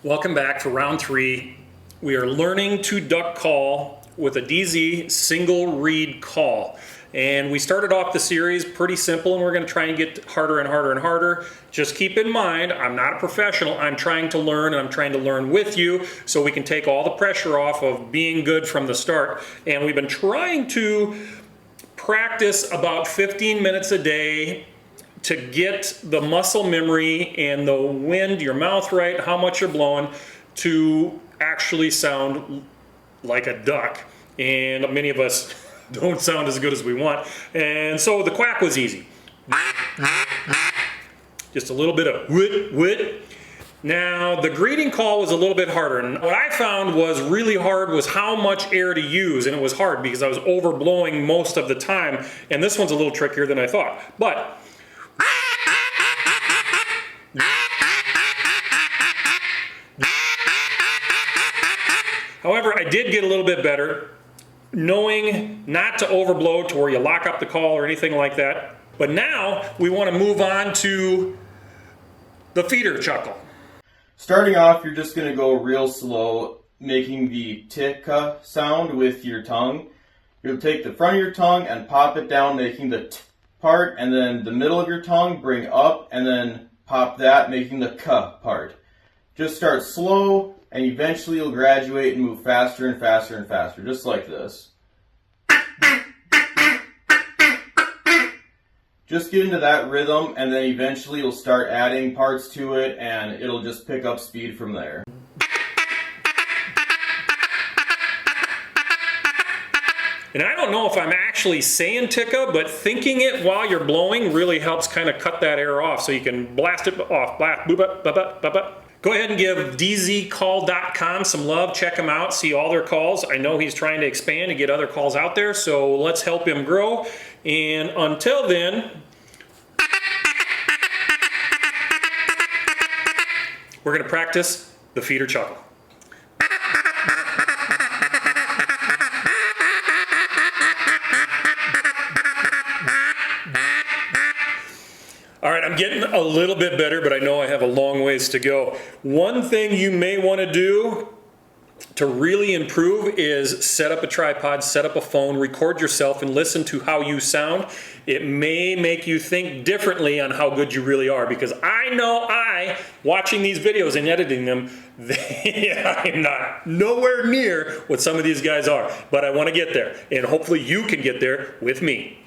Welcome back for round 3. We are learning to duck call with a DZ single reed call. And we started off the series pretty simple, and we're going to try and get harder and harder and harder. Just keep in mind, I'm not a professional. I'm trying to learn, and I'm trying to learn with you so we can take all the pressure off of being good from the start. And we've been trying to practice about 15 minutes a day to get the muscle memory and the wind, your mouth right, how much you're blowing, to actually sound like a duck. And many of us don't sound as good as we want. And so the quack was easy. Just a little bit of wit, wit. Now the greeting call was a little bit harder, and what I found was really hard was how much air to use, and it was hard because I was overblowing most of the time, and this one's a little trickier than I thought. But however, I did get a little bit better knowing not to overblow to where you lock up the call or anything like that. But now we want to move on to the feeder chuckle. Starting off, you're just going to go real slow, making the tika sound with your tongue. You'll take the front of your tongue and pop it down, making the t part, and then the middle of your tongue bring up, and then pop that, making the k part. Just start slow, and eventually you'll graduate and move faster and faster and faster, just like this. Just get into that rhythm, and then eventually you'll start adding parts to it, and it'll just pick up speed from there. And I don't know if I'm actually saying tika, but thinking it while you're blowing really helps kind of cut that air off, so you can blast it off. Blast, boop, up, boop, up, boop, up. Go ahead and give dzcall.com some love. Check him out, see all their calls. I know he's trying to expand and get other calls out there, so let's help him grow. And until then, we're going to practice the feeder chuckle. All right, I'm getting a little bit better, but I know I have a long ways to go. One thing you may want to do to really improve is set up a tripod, set up a phone, record yourself, and listen to how you sound. It may make you think differently on how good you really are, because I know watching these videos and editing them, I'm not nowhere near what some of these guys are, but I want to get there, and hopefully you can get there with me.